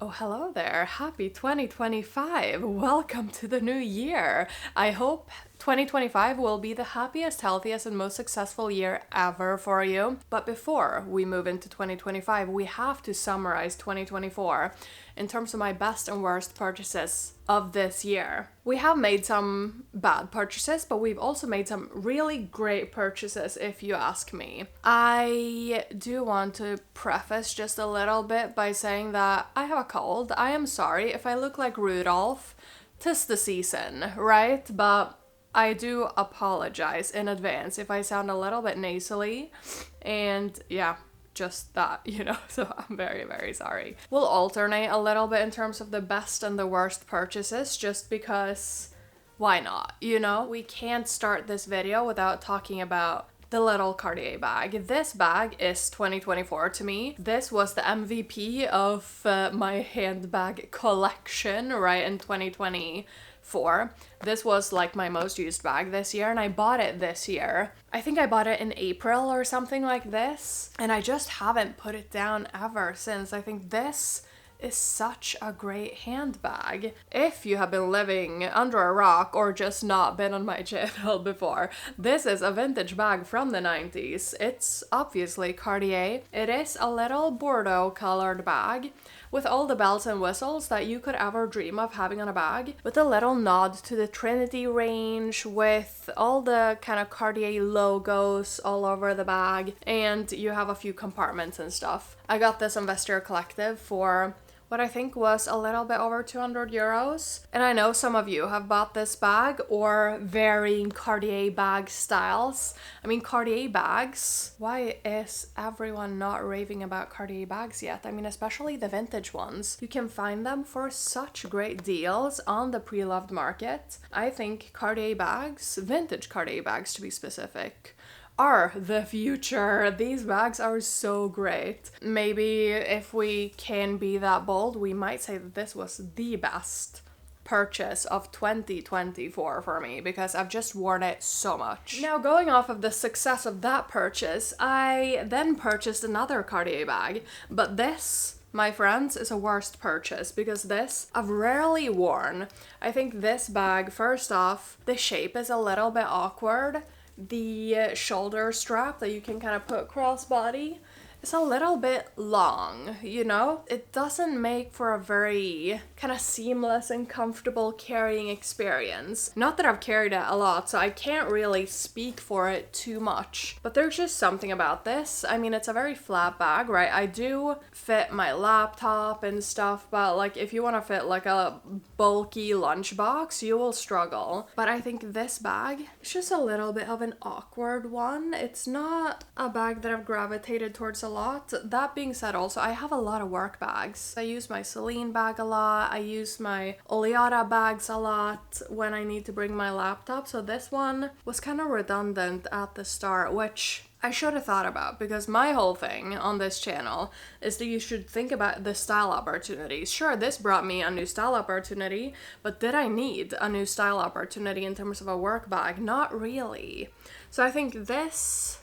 Oh, hello there. Happy 2025. Welcome to the new year. I hope 2025 will be the happiest, healthiest, and most successful year ever for you. But before we move into 2025, we have to summarize 2024 in terms of my best and worst purchases of this year. We have made some bad purchases, but we've also made some really great purchases, if you ask me. I do want to preface just a little bit by saying that I have a cold. I am sorry if I look like Rudolph. 'Tis the season, right? But I do apologize in advance if I sound a little bit nasally, and yeah, just that, so I'm very, very sorry. We'll alternate a little bit in terms of the best and the worst purchases, just because why not, We can't start this video without talking about the little Cartier bag. This bag is 2024 to me. This was the MVP of my handbag collection, right, in 2024. This was like my most used bag this year, and I bought it this year. I think I bought it in April or something like this, and I just haven't put it down ever since. I think this is such a great handbag. If you have been living under a rock or just not been on my channel before, this is a vintage bag from the 90s. It's obviously Cartier. It is a little Bordeaux colored bag with all the bells and whistles that you could ever dream of having on a bag, with a little nod to the Trinity range, with all the kind of Cartier logos all over the bag, and you have a few compartments and stuff. I got this on Vestiaire Collective for what I think was a little bit over 200 euros. And I know some of you have bought this bag or varying Cartier bag styles. I mean, Cartier bags, why is everyone not raving about Cartier bags yet? I mean, especially the vintage ones. You can find them for such great deals on the pre-loved market. I think Cartier bags, vintage Cartier bags to be specific, are the future. These bags are so great. Maybe if we can be that bold, we might say that this was the best purchase of 2024 for me, because I've just worn it so much. Now, going off of the success of that purchase, I then purchased another Cartier bag, but this, my friends, is a worst purchase, because this I've rarely worn. I think this bag, first off, the shape is a little bit awkward. The shoulder strap that you can kind of put crossbody is a little bit long, It doesn't make for a very kind of seamless and comfortable carrying experience. Not that I've carried it a lot, so I can't really speak for it too much. But there's just something about this. I mean, it's a very flat bag, right? I do fit my laptop and stuff, but like if you want to fit like a bulky lunchbox, you will struggle. But I think this bag is just a little bit of an awkward one. It's not a bag that I've gravitated towards a lot. That being said, also, I have a lot of work bags. I use my Celine bag a lot. I use my Oleata bags a lot when I need to bring my laptop. So this one was kind of redundant at the start, which I should have thought about, because my whole thing on this channel is that you should think about the style opportunities. Sure, this brought me a new style opportunity, but did I need a new style opportunity in terms of a work bag? Not really. So I think this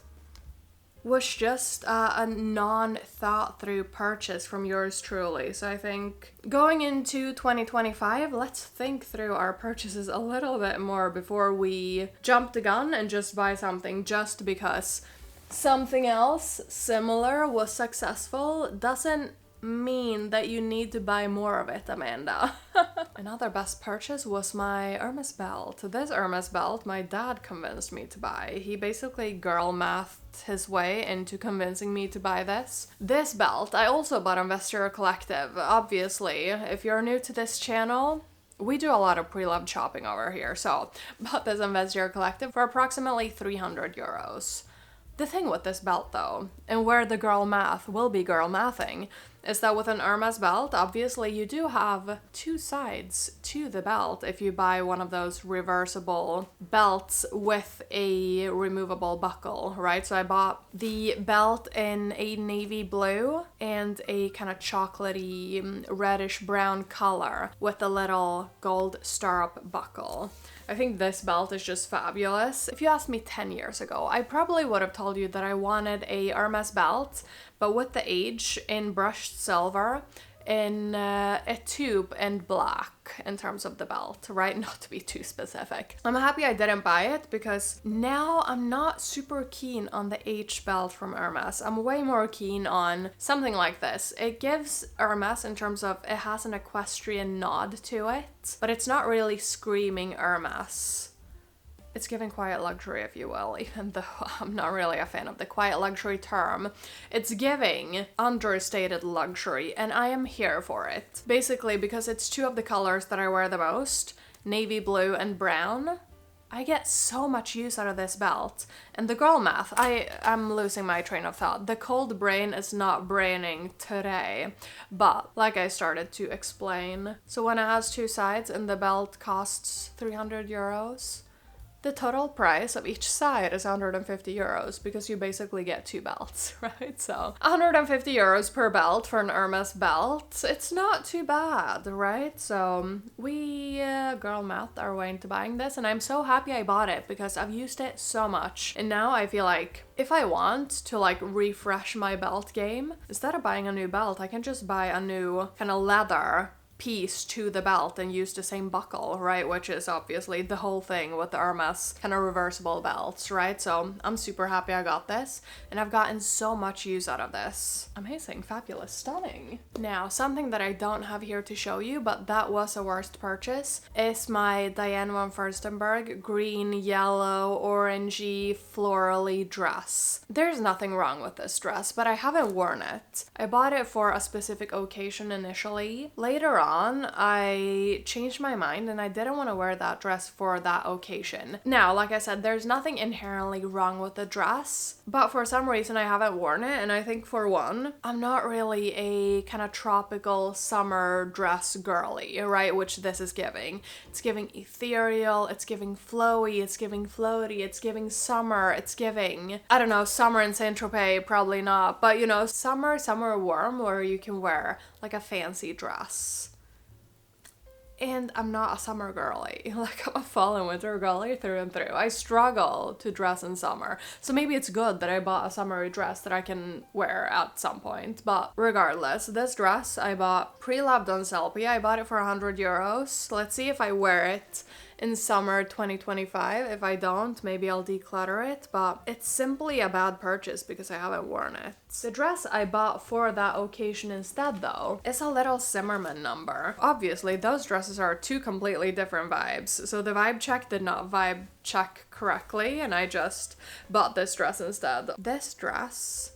was just a non-thought through purchase from yours truly. So I think going into 2025, let's think through our purchases a little bit more before we jump the gun and just buy something just because something else similar was successful doesn't mean that you need to buy more of it, Amanda. Another best purchase was my Hermès belt. This Hermès belt my dad convinced me to buy. He basically girl mathed his way into convincing me to buy this. This belt I also bought on Vestiaire Collective. Obviously, if you're new to this channel, we do a lot of pre-loved shopping over here, so bought this on Vestiaire Collective for approximately 300 euros. The thing with this belt though, and where the girl math will be girl mathing, is that with an Hermès belt, obviously you do have two sides to the belt if you buy one of those reversible belts with a removable buckle, right? So I bought the belt in a navy blue and a kind of chocolatey reddish brown color with a little gold stirrup buckle. I think this belt is just fabulous. If you asked me 10 years ago, I probably would have told you that I wanted a Hermès belt, but with the age in brushed silver, in a tube and black in terms of the belt, right? Not to be too specific. I'm happy I didn't buy it because now I'm not super keen on the H belt from Hermès. I'm way more keen on something like this. It gives Hermès in terms of it has an equestrian nod to it, but it's not really screaming Hermès. It's giving quiet luxury, if you will, even though I'm not really a fan of the quiet luxury term. It's giving understated luxury, and I am here for it. Basically, because it's two of the colors that I wear the most, navy blue and brown, I get so much use out of this belt. And the girl math, I'm losing my train of thought. The cold brain is not braining today. But, like I started to explain, so when it has two sides and the belt costs 300 euros, the total price of each side is 150 euros because you basically get two belts, right? So 150 euros per belt for an Hermès belt. It's not too bad, right? So we, girl math, are way into buying this, and I'm so happy I bought it because I've used it so much. And now I feel like if I want to like refresh my belt game, instead of buying a new belt, I can just buy a new kind of leather piece to the belt and use the same buckle, right? Which is obviously the whole thing with the Hermès kind of reversible belts, right? So I'm super happy I got this, and I've gotten so much use out of this. Amazing, fabulous, stunning. Now, something that I don't have here to show you, but that was a worst purchase, is my Diane von Furstenberg green, yellow, orangey, florally dress. There's nothing wrong with this dress, but I haven't worn it. I bought it for a specific occasion initially. Later on, I changed my mind and I didn't want to wear that dress for that occasion. Now, like I said, there's nothing inherently wrong with the dress, but for some reason I haven't worn it, and I think for one, I'm not really a kind of tropical summer dress girly, right? Which this is giving. It's giving ethereal, it's giving flowy, it's giving floaty, it's giving summer, it's giving, I don't know, summer in Saint-Tropez, probably not, but you know, summer warm where you can wear like a fancy dress. And I'm not a summer girly. Like, I'm a fall and winter girly through and through. I struggle to dress in summer. So maybe it's good that I bought a summery dress that I can wear at some point. But regardless, this dress I bought pre-loved on Sellpy. I bought it for 100 euros. Let's see if I wear it in summer 2025. If I don't, maybe I'll declutter it, but it's simply a bad purchase because I haven't worn it. The dress I bought for that occasion instead, though, is a little Zimmermann number. Obviously, those dresses are two completely different vibes, so the vibe check did not vibe check correctly, and I just bought this dress instead. This dress,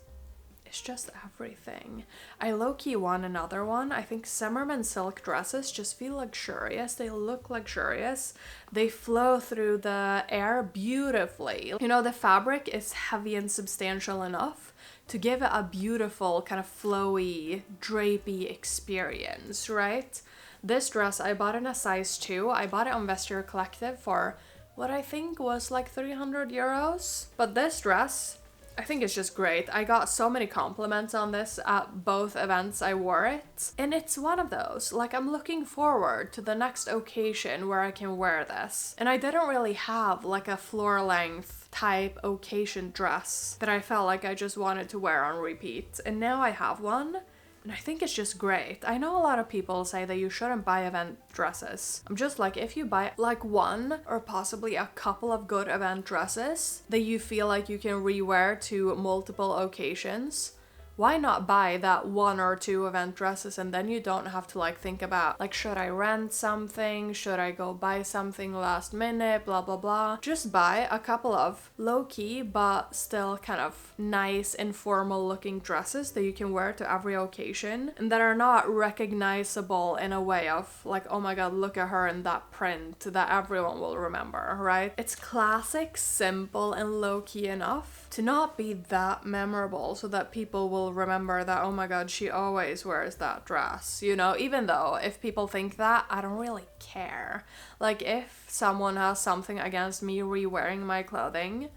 it's just everything. I low-key want another one. I think Zimmermann silk dresses just feel luxurious. They look luxurious. They flow through the air beautifully. You know, the fabric is heavy and substantial enough to give it a beautiful kind of flowy, drapey experience, right? This dress I bought in a size 2. I bought it on Vestiaire Collective for what I think was like 300 euros. But this dress, I think it's just great. I got so many compliments on this at both events I wore it. And it's one of those, like, I'm looking forward to the next occasion where I can wear this. And I didn't really have like a floor length type occasion dress that I felt like I just wanted to wear on repeat. And now I have one. And I think it's just great. I know a lot of people say that you shouldn't buy event dresses. I'm just like, if you buy like one or possibly a couple of good event dresses that you feel like you can rewear to multiple occasions, why not buy that one or two event dresses, and then you don't have to like think about like, should I rent something? Should I go buy something last minute? Blah, blah, blah. Just buy a couple of low-key but still kind of nice informal looking dresses that you can wear to every occasion and that are not recognizable in a way of like, oh my god, look at her in that print that everyone will remember, right? It's classic, simple, and low-key enough to not be that memorable so that people will remember that, oh my god, she always wears that dress, you know? Even though if people think that, I don't really care. Like, if someone has something against me re-wearing my clothing,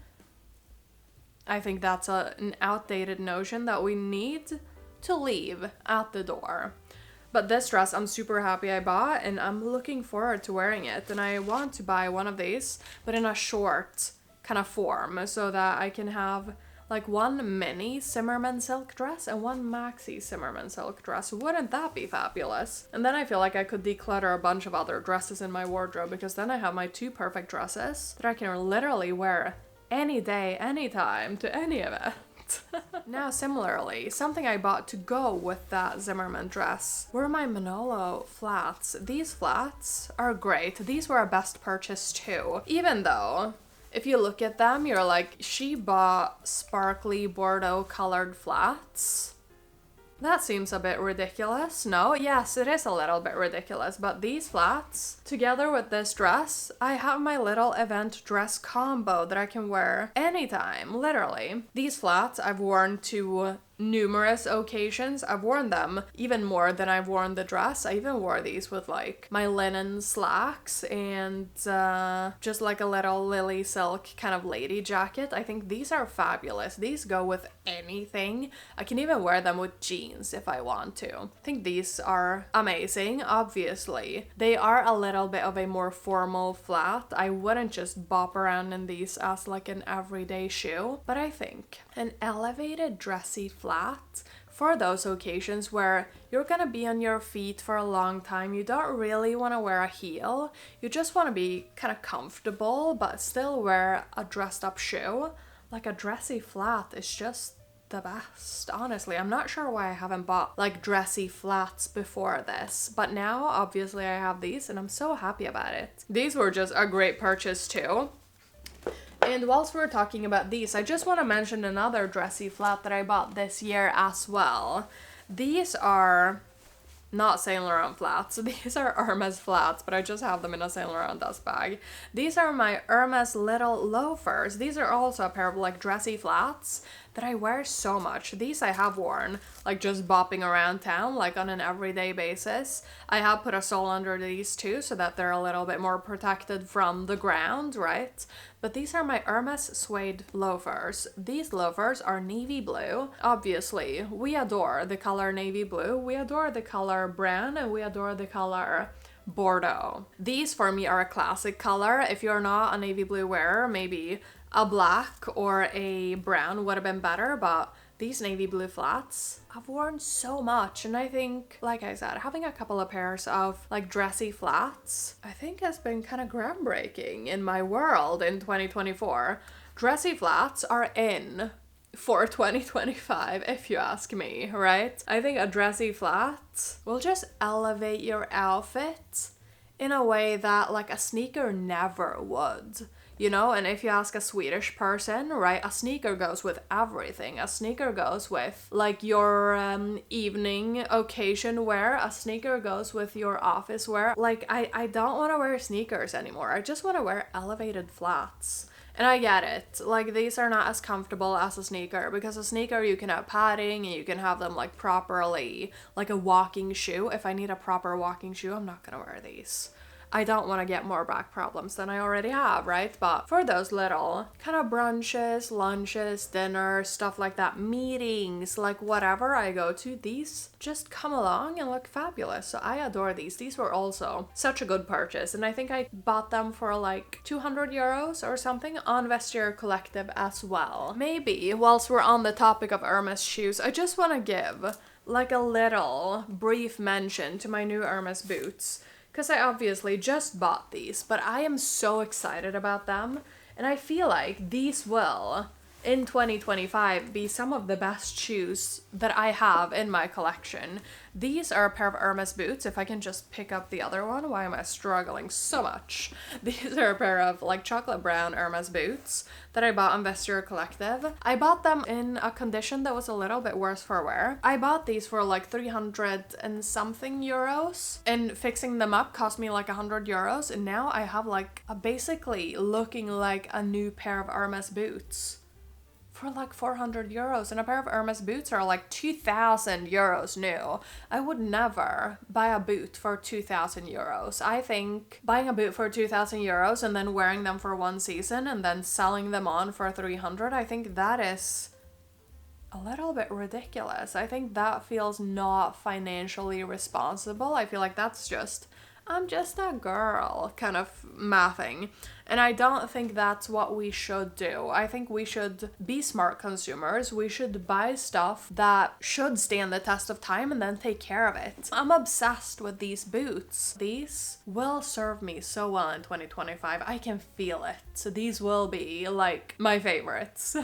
I think that's an outdated notion that we need to leave at the door. But this dress I'm super happy I bought, and I'm looking forward to wearing it, and I want to buy one of these, but in a short kind of form, so that I can have Like one mini Zimmermann silk dress and one maxi Zimmermann silk dress. Wouldn't that be fabulous? And then I feel like I could declutter a bunch of other dresses in my wardrobe, because then I have my 2 perfect dresses that I can literally wear any day, anytime, to any event. Now, similarly, something I bought to go with that Zimmermann dress were my Manolo flats. These flats are great. These were a best purchase too. Even though, if you look at them, you're like, she bought sparkly Bordeaux colored flats. That seems a bit ridiculous. No, yes, it is a little bit ridiculous, but these flats, together with this dress, I have my little event dress combo that I can wear anytime, literally. These flats I've worn to numerous occasions. I've worn them even more than I've worn the dress. I even wore these with like my linen slacks and just like a little lily silk kind of lady jacket. I think these are fabulous. These go with anything. I can even wear them with jeans if I want to. I think these are amazing. Obviously, they are a little bit of a more formal flat. I wouldn't just bop around in these as like an everyday shoe, but I think an elevated dressy flat for those occasions where you're gonna be on your feet for a long time, you don't really want to wear a heel, you just want to be kind of comfortable but still wear a dressed up shoe, like a dressy flat is just the best. Honestly, I'm not sure why I haven't bought like dressy flats before this, but now obviously I have these and I'm so happy about it. These were just a great purchase too. And whilst we're talking about these, I just want to mention another dressy flat that I bought this year as well. These are not Saint Laurent flats. These are Hermès flats, but I just have them in a Saint Laurent dust bag. These are my Hermès little loafers. These are also a pair of like dressy flats that I wear so much. These I have worn like just bopping around town like on an everyday basis. I have put a sole under these too so that they're a little bit more protected from the ground, right? But these are my Hermès suede loafers. These loafers are navy blue. Obviously, we adore the color navy blue, we adore the color brown, and we adore the color Bordeaux. These for me are a classic color. If you're not a navy blue wearer, maybe a black or a brown would have been better, but these navy blue flats I've worn so much, and I think, like I said, having a couple of pairs of like dressy flats I think has been kind of groundbreaking in my world in 2024. Dressy flats are in for 2025 if you ask me, right? I think a dressy flat will just elevate your outfit in a way that like a sneaker never would. You know, and if you ask a Swedish person, right, a sneaker goes with everything. A sneaker goes with like your evening occasion wear. A sneaker goes with your office wear. Like, I don't want to wear sneakers anymore. I just want to wear elevated flats. And I get it, like these are not as comfortable as a sneaker, because a sneaker you can have padding and you can have them like properly, like a walking shoe. If I need a proper walking shoe, I'm not gonna wear these. I don't want to get more back problems than I already have, right? But for those little kind of brunches, lunches, dinners, stuff like that, meetings, like whatever I go to, these just come along and look fabulous. So I adore these. These were also such a good purchase, and I think I bought them for like 200 euros or something on Vestiaire Collective as well. Maybe whilst we're on the topic of Hermès shoes, I just want to give like a little brief mention to my new Hermès boots, because I obviously just bought these, but I am so excited about them, and I feel like these will, in 2025, be some of the best shoes that I have in my collection. These are a pair of Hermès boots. If I can just pick up the other one, why am I struggling so much? These are a pair of like chocolate brown Hermès boots that I bought on Vestiaire Collective. I bought them in a condition that was a little bit worse for wear. I bought these for like 300 and something euros, and fixing them up cost me like 100 euros, and now I have like a basically looking like a new pair of Hermès boots for like 400 euros, and a pair of Hermès boots are like 2,000 euros new. I would never buy a boot for 2,000 euros. I think buying a boot for 2,000 euros and then wearing them for one season and then selling them on for 300, I think that is a little bit ridiculous. I think that feels not financially responsible. I feel like that's just I'm just a girl kind of mathing. And I don't think that's what we should do. I think we should be smart consumers. We should buy stuff that should stand the test of time and then take care of it. I'm obsessed with these boots. These will serve me so well in 2025. I can feel it. So these will be like my favorites.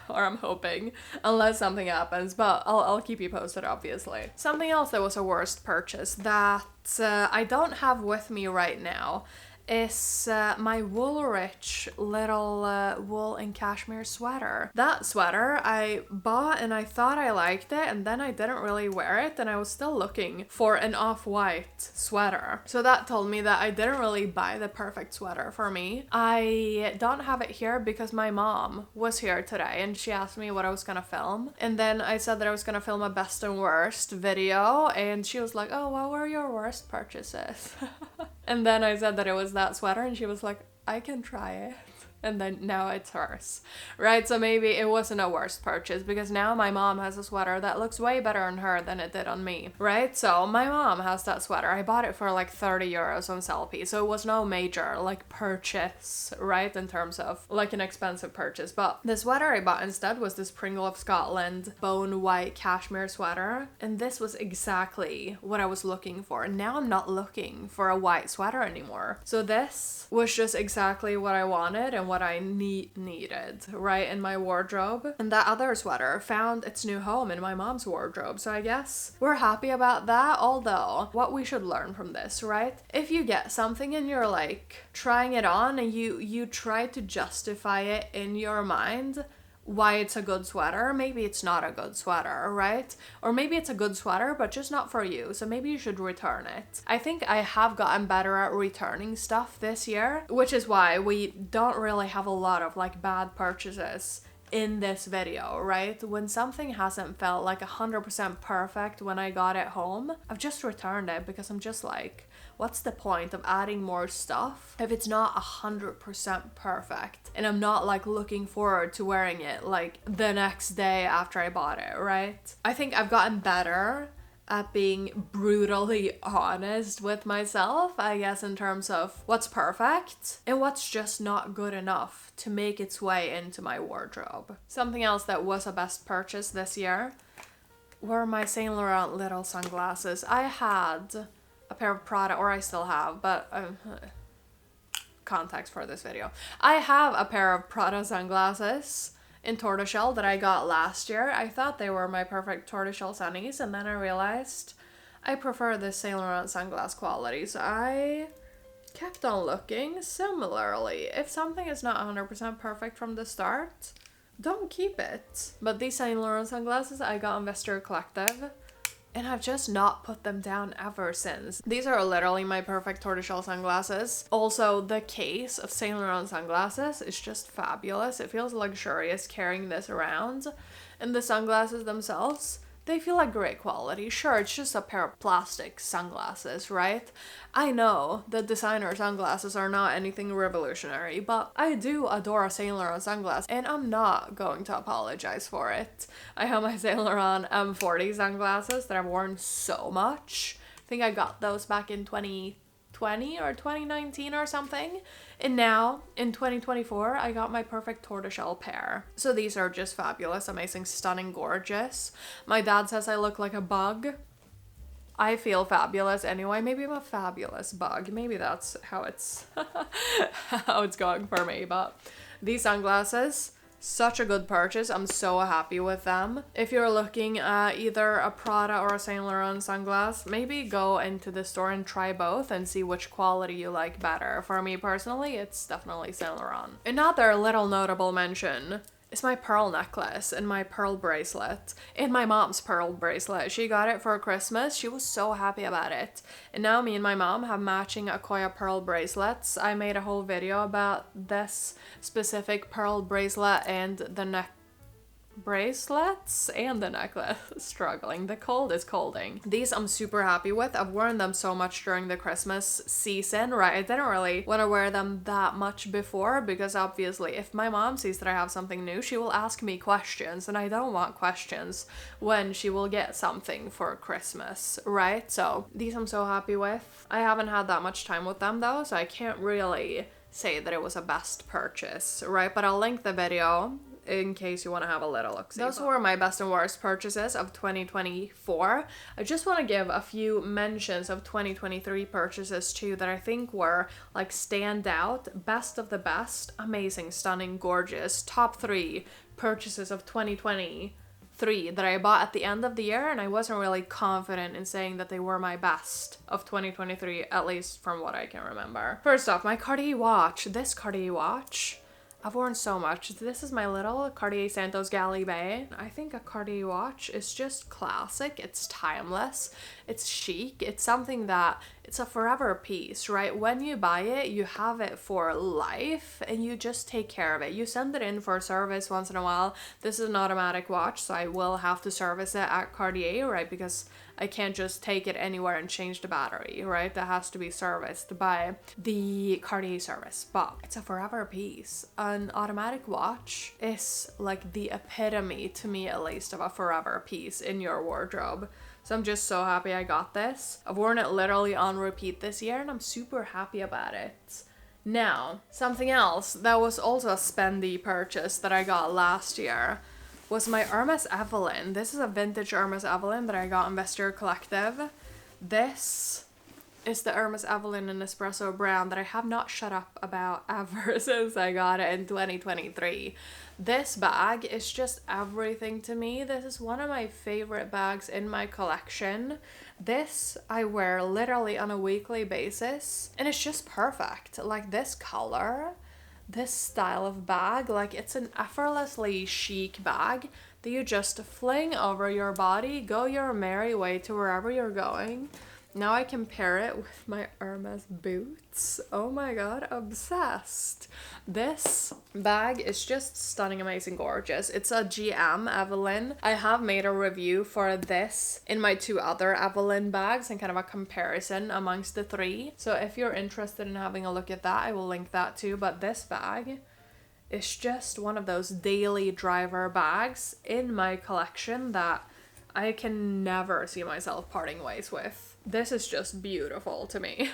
Or I'm hoping, unless something happens, but I'll keep you posted, obviously. Something else that was a worst purchase that I don't have with me right now is my Woolrich little wool and cashmere sweater. That sweater I bought and I thought I liked it, and then I didn't really wear it, and I was still looking for an off-white sweater. So that told me that I didn't really buy the perfect sweater for me. I don't have it here because my mom was here today and she asked me what I was gonna film, and then I said that I was gonna film a best and worst video, and she was like, oh, what were your worst purchases? And then I said that it was that sweater, and she was like, I can try it. And then now it's hers, right? So maybe it wasn't a worst purchase because now my mom has a sweater that looks way better on her than it did on me, right? So my mom has that sweater. I bought it for like 30 euros on Sellpy, so it was no major like purchase, right? In terms of like an expensive purchase. But the sweater I bought instead was this Pringle of Scotland bone white cashmere sweater, and this was exactly what I was looking for. And now I'm not looking for a white sweater anymore. So this was just exactly what I wanted and what I needed, right, in my wardrobe. And that other sweater found its new home in my mom's wardrobe. So I guess we're happy about that. Although, what we should learn from this, right? If you get something and you're like trying it on and you try to justify it in your mind, why it's a good sweater, maybe it's not a good sweater, right? Or maybe it's a good sweater, but just not for you, so maybe you should return it. I think I have gotten better at returning stuff this year, which is why we don't really have a lot of like bad purchases in this video, right? When something hasn't felt like 100% perfect when I got it home, I've just returned it because I'm just like, what's the point of adding more stuff if it's not 100% perfect and I'm not like looking forward to wearing it like the next day after I bought it, right? I think I've gotten better at being brutally honest with myself, I guess, in terms of what's perfect and what's just not good enough to make its way into my wardrobe. Something else that was a best purchase this year were my Saint Laurent little sunglasses. I had a pair of Prada, or I still have, but context for this video. I have a pair of Prada sunglasses in tortoiseshell that I got last year. I thought they were my perfect tortoiseshell sunnies, and then I realized I prefer the Saint Laurent sunglass quality, so I kept on looking. Similarly, if something is not 100% perfect from the start, don't keep it. But these Saint Laurent sunglasses I got on Vestiaire Collective, and I've just not put them down ever since. These are literally my perfect tortoiseshell sunglasses. Also, the case of Saint Laurent sunglasses is just fabulous. It feels luxurious carrying this around. And the sunglasses themselves, they feel like great quality. Sure, it's just a pair of plastic sunglasses, right? I know that designer sunglasses are not anything revolutionary, but I do adore a Saint Laurent sunglass, and I'm not going to apologize for it. I have my Saint Laurent M40 sunglasses that I've worn so much. I think I got those back in 2020 or 2019 or something. And now, in 2024, I got my perfect tortoiseshell pair. So these are just fabulous, amazing, stunning, gorgeous. My dad says I look like a bug. I feel fabulous anyway. Maybe I'm a fabulous bug. Maybe that's how it's how it's going for me. But these sunglasses, such a good purchase. I'm so happy with them. If you're looking at either a Prada or a Saint Laurent sunglass, maybe go into the store and try both and see which quality you like better. For me personally, it's definitely Saint Laurent. Another little notable mention is my pearl necklace and my pearl bracelet. And my mom's pearl bracelet. She got it for Christmas. She was so happy about it. And now me and my mom have matching Akoya pearl bracelets. I made a whole video about this specific pearl bracelet and the bracelets and the necklace. Struggling. The cold is colding. These I'm super happy with. I've worn them so much during the Christmas season, right? I didn't really want to wear them that much before because obviously if my mom sees that I have something new, she will ask me questions, and I don't want questions when she will get something for Christmas, right? So these I'm so happy with. I haven't had that much time with them though, so I can't really say that it was a best purchase, right? But I'll link the video in case you want to have a little look. Those were my best and worst purchases of 2024. I just want to give a few mentions of 2023 purchases too that I think were like stand out, best of the best, amazing, stunning, gorgeous, top 3 purchases of 2023 that I bought at the end of the year, and I wasn't really confident in saying that they were my best of 2023, at least from what I can remember. First off, my Cartier watch. This Cartier watch I've worn so much. This is my little Cartier Santos Galibee. I think a Cartier watch is just classic. It's timeless. It's chic. It's something that it's a forever piece, right? When you buy it, you have it for life and you just take care of it. You send it in for service once in a while. This is an automatic watch, so I will have to service it at Cartier, right? Because I can't just take it anywhere and change the battery, right? That has to be serviced by the Cartier service. But it's a forever piece. An automatic watch is like the epitome, to me at least, of a forever piece in your wardrobe. So I'm just so happy I got this. I've worn it literally on repeat this year and I'm super happy about it. Now, something else that was also a spendy purchase that I got last year was my Hermès Evelyne. This is a vintage Hermès Evelyne that I got in Vestiaire Collective. This is the Hermès Evelyne in Espresso brown that I have not shut up about ever since I got it in 2023. This bag is just everything to me. This is one of my favorite bags in my collection. This I wear literally on a weekly basis and it's just perfect. Like this color, this style of bag, like it's an effortlessly chic bag that you just fling over your body, go your merry way to wherever you're going. Now I can pair it with my Hermès Boots. Oh my god, obsessed. This bag is just stunning, amazing, gorgeous. It's a GM Evelyne. I have made a review for this in my 2 other Evelyne bags and kind of a comparison amongst the 3. So if you're interested in having a look at that, I will link that too. But this bag is just one of those daily driver bags in my collection that I can never see myself parting ways with. This is just beautiful to me.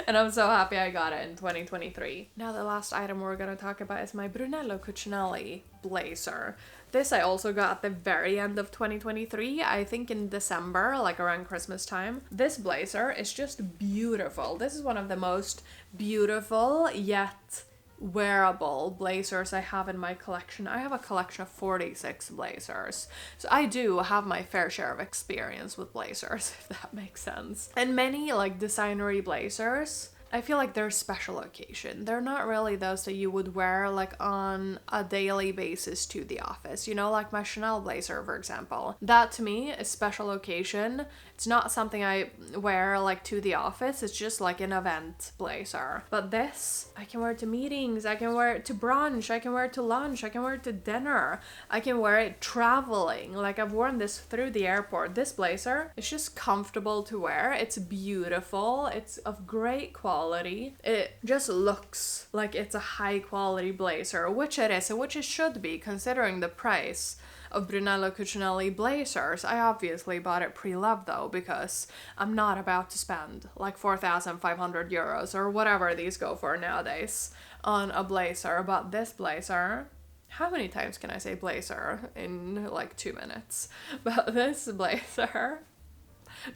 And I'm so happy I got it in 2023. Now the last item we're going to talk about is my Brunello Cucinelli blazer. This I also got at the very end of 2023, I think in December, like around Christmas time. This blazer is just beautiful. This is one of the most beautiful yet wearable blazers I have in my collection. I have a collection of 46 blazers. So I do have my fair share of experience with blazers, if that makes sense. And many like designery blazers, I feel like they're special occasion. They're not really those that you would wear like on a daily basis to the office. You know, like my Chanel blazer, for example. That to me is special occasion. It's not something I wear like to the office. It's just like an event blazer. But this, I can wear it to meetings. I can wear it to brunch. I can wear it to lunch. I can wear it to dinner. I can wear it traveling. Like I've worn this through the airport. This blazer is just comfortable to wear. It's beautiful. It's of great quality. It just looks like it's a high quality blazer, which it is and which it should be considering the price of Brunello Cucinelli blazers. I obviously bought it pre-loved though because I'm not about to spend like 4,500 euros or whatever these go for nowadays on a blazer. But this blazer, how many times can I say blazer in like 2 minutes? But this blazer,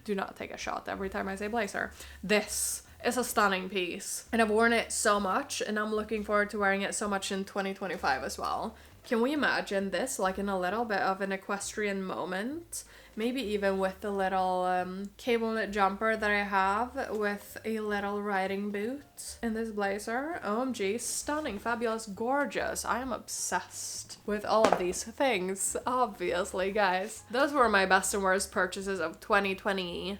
do not take a shot every time I say blazer. This is a stunning piece and I've worn it so much and I'm looking forward to wearing it so much in 2025 as well. Can we imagine this like in a little bit of an equestrian moment? Maybe even with the little cable knit jumper that I have with a little riding boot in this blazer. OMG, stunning, fabulous, gorgeous. I am obsessed with all of these things, obviously, guys. Those were my best and worst purchases of 2024.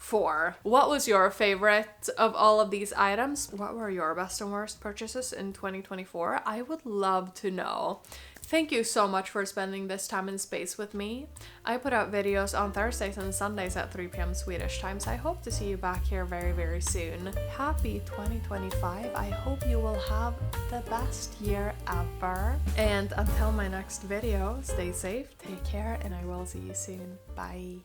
2024. What was your favorite of all of these items? What were your best and worst purchases in 2024? I would love to know. Thank you so much for spending this time and space with me. I put out videos on Thursdays and Sundays at 3 p.m. Swedish time, so I hope to see you back here very, very soon. Happy 2025. I hope you will have the best year ever. And until my next video, stay safe, take care, and I will see you soon. Bye.